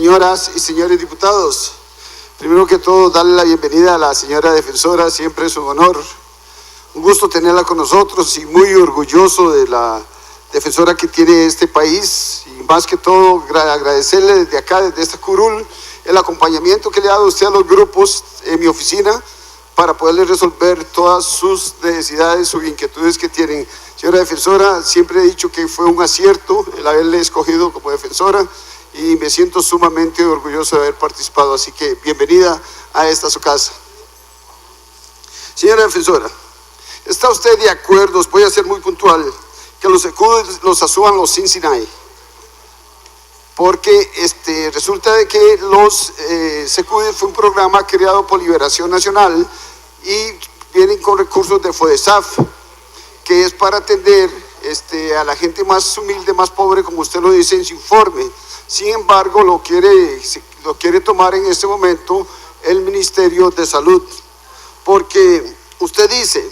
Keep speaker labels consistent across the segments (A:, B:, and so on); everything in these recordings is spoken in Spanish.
A: señoras y señores diputados. Primero que todo, darle la bienvenida a la señora defensora, siempre es un honor. Un gusto tenerla con nosotros y muy orgulloso de la defensora que tiene este país. Y más que todo, agradecerle desde acá, desde esta curul, el acompañamiento que le ha dado usted a los grupos en mi oficina para poderle resolver todas sus necesidades, sus inquietudes que tienen. Señora defensora, siempre he dicho que fue un acierto el haberle escogido como defensora y me siento sumamente orgulloso de haber participado, así que bienvenida a esta su casa. Señora defensora, ¿está usted de acuerdo, voy a ser muy puntual, que los SECUDE los asuman los Cincinnati? Porque resulta de que los SECUDE fue un programa creado por Liberación Nacional y vienen con recursos de FODESAF, que es para atender a la gente más humilde, más pobre, como usted lo dice en su informe. Sin embargo, lo quiere tomar en este momento el Ministerio de Salud, porque usted dice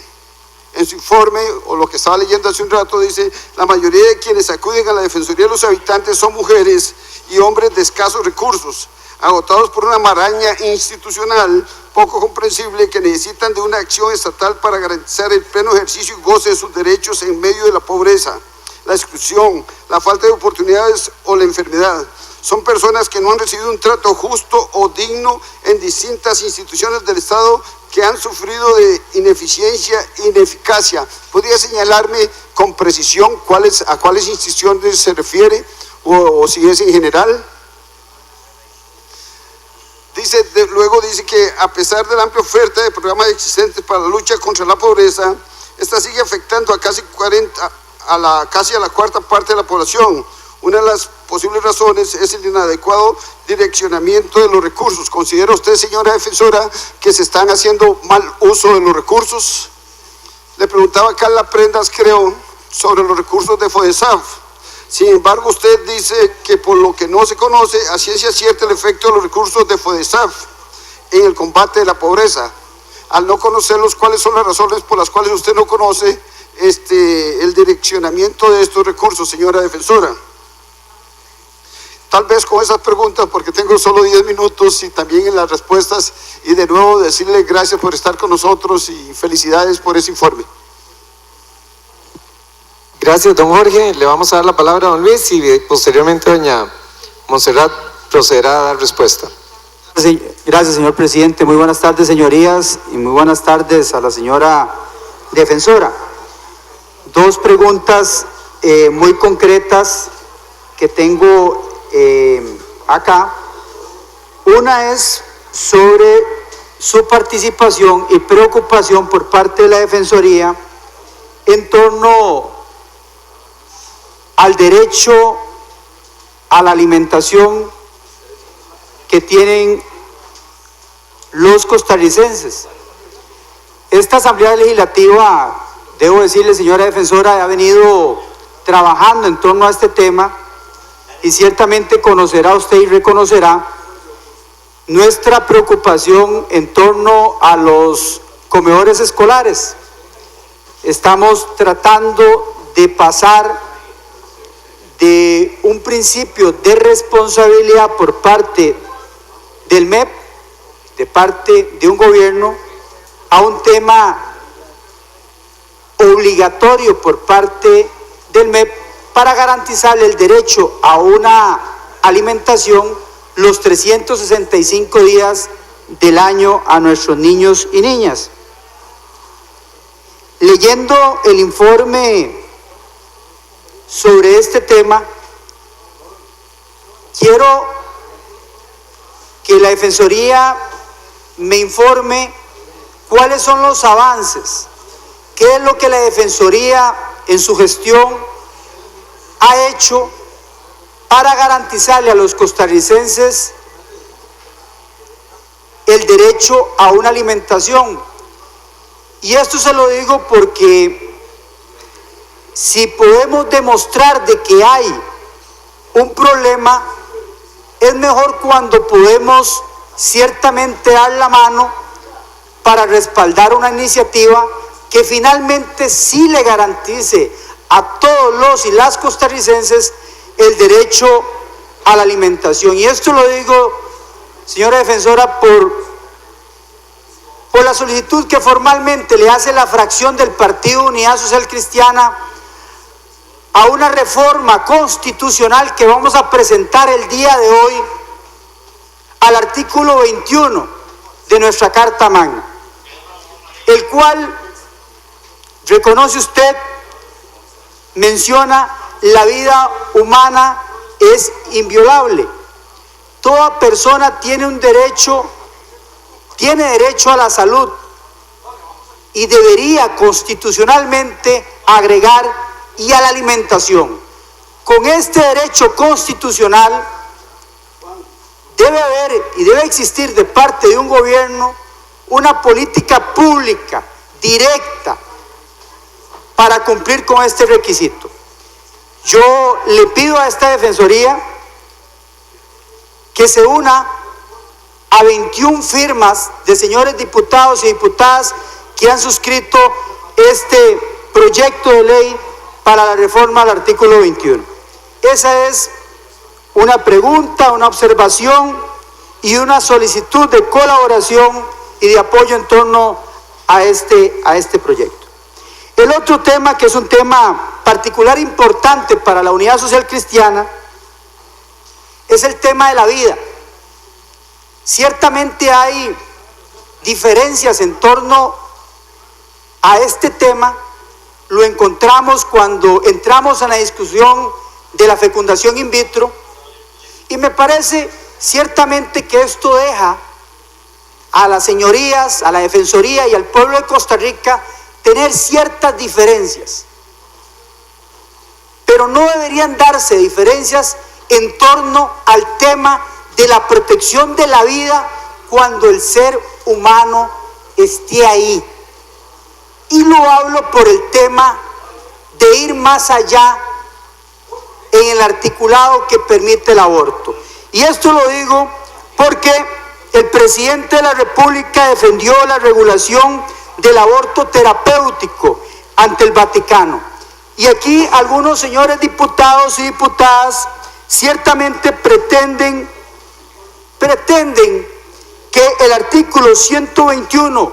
A: en su informe, o lo que estaba leyendo hace un rato, dice: la mayoría de quienes acuden a la Defensoría de los Habitantes son mujeres y hombres de escasos recursos, agotados por una maraña institucional poco comprensible, que necesitan de una acción estatal para garantizar el pleno ejercicio y goce de sus derechos en medio de la pobreza, la exclusión, la falta de oportunidades o la enfermedad. Son personas que no han recibido un trato justo o digno en distintas instituciones del Estado, que han sufrido de ineficiencia e ineficacia. ¿Podría señalarme con precisión a cuáles instituciones se refiere o si es en general? Luego dice que a pesar de la amplia oferta de programas existentes para la lucha contra la pobreza, esta sigue afectando a casi a la cuarta parte de la población. Una de las posibles razones es el inadecuado direccionamiento de los recursos. ¿Considera usted, señora defensora, que se están haciendo mal uso de los recursos? Le preguntaba a Carla Prendas, creo, sobre los recursos de FODESAF. Sin embargo, usted dice que por lo que no se conoce a ciencia cierta el efecto de los recursos de FODESAF en el combate de la pobreza. Al no conocerlos, ¿cuáles son las razones por las cuales usted no conoce el direccionamiento de estos recursos, señora defensora? Tal vez con esas preguntas, porque tengo solo 10 minutos, y también en las respuestas, y de nuevo decirle gracias por estar con nosotros y felicidades por ese informe.
B: Gracias, don Jorge. Le vamos a dar la palabra a don Luis y posteriormente doña Montserrat procederá a dar respuesta.
C: Gracias, señor presidente. Muy buenas tardes, señorías, y muy buenas tardes a la señora defensora. Dos preguntas muy concretas que tengo acá. Una es sobre su participación y preocupación por parte de la Defensoría en torno al derecho a la alimentación que tienen los costarricenses. Esta Asamblea Legislativa, debo decirle, señora defensora, ha venido trabajando en torno a este tema, y ciertamente conocerá usted y reconocerá nuestra preocupación en torno a los comedores escolares. Estamos tratando de pasar de un principio de responsabilidad por parte del MEP, de parte de un gobierno, a un tema obligatorio por parte del MEP para garantizarle el derecho a una alimentación los 365 días del año a nuestros niños y niñas. Leyendo el informe sobre este tema, quiero que la Defensoría me informe cuáles son los avances, qué es lo que la Defensoría en su gestión ha hecho para garantizarle a los costarricenses el derecho a una alimentación. Y esto se lo digo porque si podemos demostrar de que hay un problema, es mejor cuando podemos ciertamente dar la mano para respaldar una iniciativa que finalmente sí le garantice a todos los y las costarricenses el derecho a la alimentación. Y esto lo digo, señora defensora, por la solicitud que formalmente le hace la fracción del Partido Unidad Social Cristiana a una reforma constitucional que vamos a presentar el día de hoy al artículo 21 de nuestra Carta Magna, el cual, reconoce usted, menciona la vida humana es inviolable. Toda persona tiene derecho a la salud y debería constitucionalmente agregar y a la alimentación. Con este derecho constitucional debe haber y debe existir de parte de un gobierno una política pública directa para cumplir con este requisito. Yo le pido a esta defensoría que se una a 21 firmas de señores diputados y diputadas que han suscrito este proyecto de ley para la reforma al artículo 21. Esa es una pregunta, una observación y una solicitud de colaboración y de apoyo en torno a este proyecto. El otro tema, que es un tema particular importante para la Unidad Social Cristiana, es el tema de la vida. Ciertamente hay diferencias en torno a este tema. Lo encontramos cuando entramos en la discusión de la fecundación in vitro, y me parece ciertamente que esto deja a las señorías, a la Defensoría y al pueblo de Costa Rica tener ciertas diferencias, pero no deberían darse diferencias en torno al tema de la protección de la vida cuando el ser humano esté ahí. Y lo hablo por el tema de ir más allá en el articulado que permite el aborto. Y esto lo digo porque el presidente de la República defendió la regulación del aborto terapéutico ante el Vaticano. Y aquí algunos señores diputados y diputadas ciertamente pretenden que el artículo 121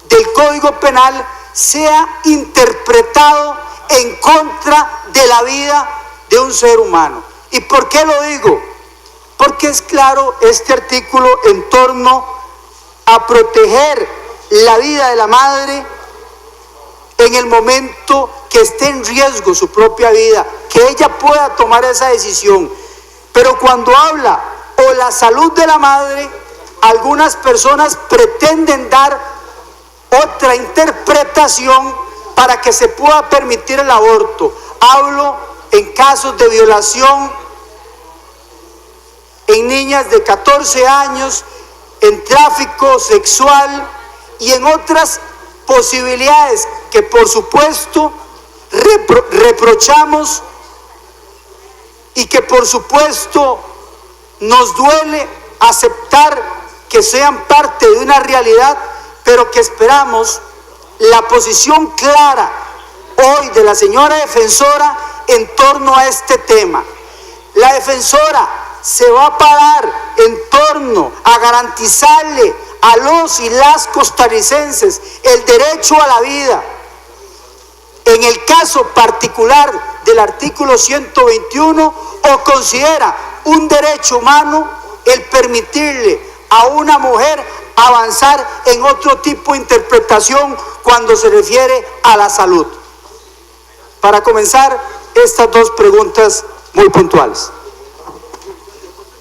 C: del Código Penal sea interpretado en contra de la vida de un ser humano. ¿Y por qué lo digo? Porque es claro este artículo en torno a proteger la vida de la madre en el momento que esté en riesgo su propia vida, que ella pueda tomar esa decisión. Pero cuando habla o la salud de la madre, algunas personas pretenden dar otra interpretación para que se pueda permitir el aborto. Hablo en casos de violación en niñas de 14 años, en tráfico sexual y en otras posibilidades que por supuesto reprochamos y que por supuesto nos duele aceptar que sean parte de una realidad, pero que esperamos la posición clara hoy de la señora defensora en torno a este tema. La defensora se va a parar en torno a garantizarle a los y las costarricenses el derecho a la vida. En el caso particular del artículo 121, o considera un derecho humano el permitirle a una mujer avanzar en otro tipo de interpretación cuando se refiere a la salud. Para comenzar, estas dos preguntas muy puntuales.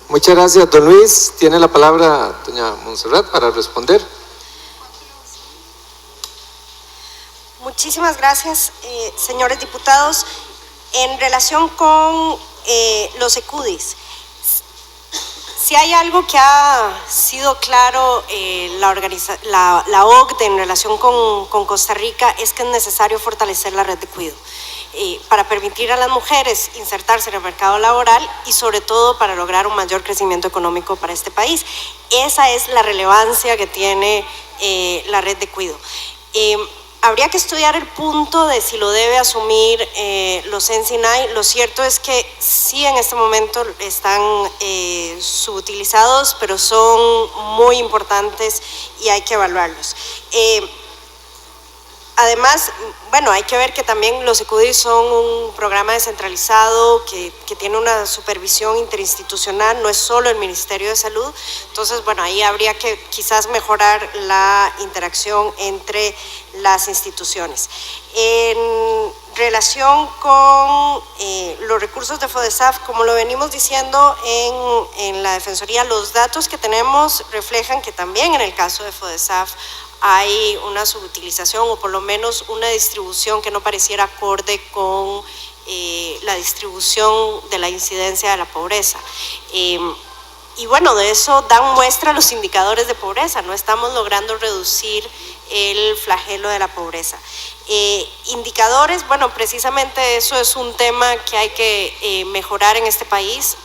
B: Muchas gracias, don Luis. Tiene la palabra doña Montserrat para responder.
D: Muchísimas gracias, señores diputados. En relación con los ECUDIs, si hay algo que ha sido claro la OCDE en relación con Costa Rica, es que es necesario fortalecer la red de cuidado para permitir a las mujeres insertarse en el mercado laboral y sobre todo para lograr un mayor crecimiento económico para este país. Esa es la relevancia que tiene la red de cuidado. habría que estudiar el punto de si lo debe asumir los NCNI. Lo cierto es que sí, en este momento están subutilizados, pero son muy importantes y hay que evaluarlos. Además, bueno, hay que ver que también los ECUDI son un programa descentralizado que tiene una supervisión interinstitucional, no es solo el Ministerio de Salud. Entonces, bueno, ahí habría que quizás mejorar la interacción entre las instituciones. En relación con los recursos de FODESAF, como lo venimos diciendo en la Defensoría, los datos que tenemos reflejan que también en el caso de FODESAF hay una subutilización o por lo menos una distribución que no pareciera acorde con la distribución de la incidencia de la pobreza. Y bueno, de eso dan muestra los indicadores de pobreza, no estamos logrando reducir el flagelo de la pobreza. Indicadores, bueno, precisamente eso es un tema que hay que mejorar en este país.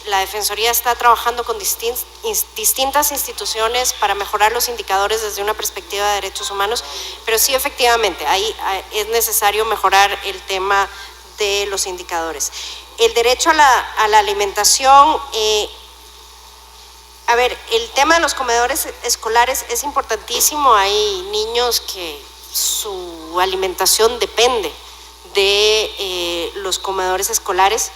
D: La Defensoría está trabajando con distintas instituciones para mejorar los indicadores desde una perspectiva de derechos humanos, pero sí, efectivamente, ahí es necesario mejorar el tema de los indicadores. El derecho a la alimentación, a ver, el tema de los comedores escolares es importantísimo. Hay niños que su alimentación depende de los comedores escolares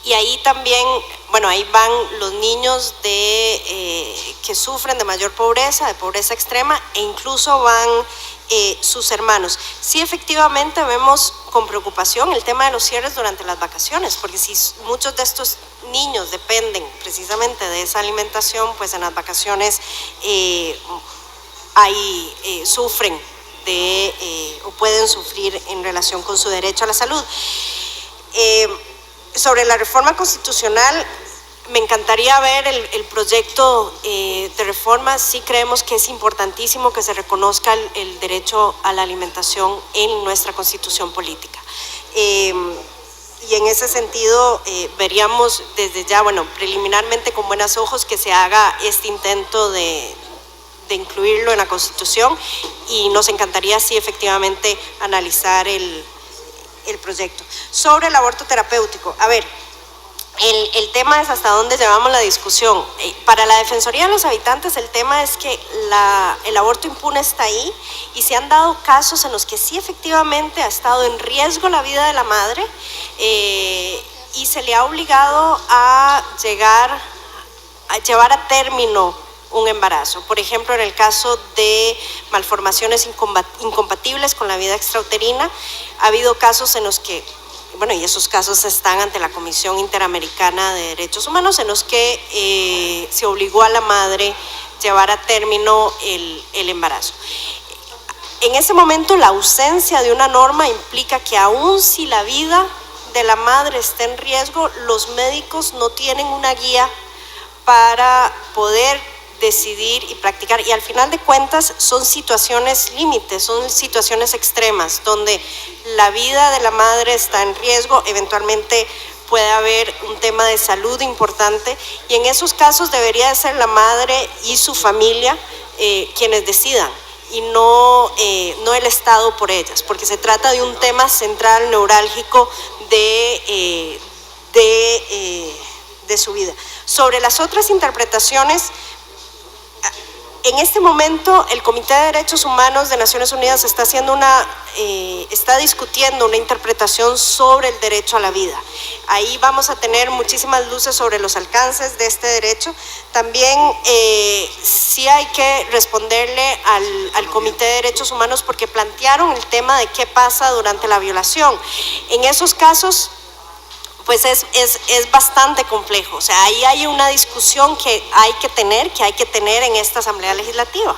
D: y ahí también, bueno, ahí van los niños que sufren de mayor pobreza, de pobreza extrema, e incluso van sus hermanos. Sí, efectivamente vemos con preocupación el tema de los cierres durante las vacaciones, porque si muchos de estos niños dependen precisamente de esa alimentación, pues en las vacaciones sufren o pueden sufrir en relación con su derecho a la salud. Sobre la reforma constitucional, me encantaría ver el proyecto de reforma. Sí creemos que es importantísimo que se reconozca el derecho a la alimentación en nuestra constitución política. Y en ese sentido veríamos desde ya, bueno, preliminarmente con buenos ojos que se haga este intento de incluirlo en la Constitución, y nos encantaría, sí, efectivamente, analizar el proyecto. Sobre el aborto terapéutico, a ver, el tema es hasta dónde llevamos la discusión. Para la Defensoría de los Habitantes, el tema es que el aborto impune está ahí, y se han dado casos en los que sí, efectivamente, ha estado en riesgo la vida de la madre, y se le ha obligado a llevar a término un embarazo. Por ejemplo, en el caso de malformaciones incompatibles con la vida extrauterina, ha habido casos en los que, bueno, y esos casos están ante la Comisión Interamericana de Derechos Humanos, en los que se obligó a la madre llevar a término el embarazo. En ese momento, la ausencia de una norma implica que aun si la vida de la madre está en riesgo, los médicos no tienen una guía para poder decidir y practicar, y al final de cuentas son situaciones límites, son situaciones extremas donde la vida de la madre está en riesgo, eventualmente puede haber un tema de salud importante, y en esos casos debería de ser la madre y su familia quienes decidan, y no el Estado por ellas, porque se trata de un tema central, neurálgico de su vida. Sobre las otras interpretaciones, en este momento el Comité de Derechos Humanos de Naciones Unidas está discutiendo una interpretación sobre el derecho a la vida. Ahí vamos a tener muchísimas luces sobre los alcances de este derecho. También sí hay que responderle al Comité de Derechos Humanos, porque plantearon el tema de qué pasa durante la violación. En esos casos, pues es bastante complejo. O sea, ahí hay una discusión que hay que tener en esta Asamblea Legislativa.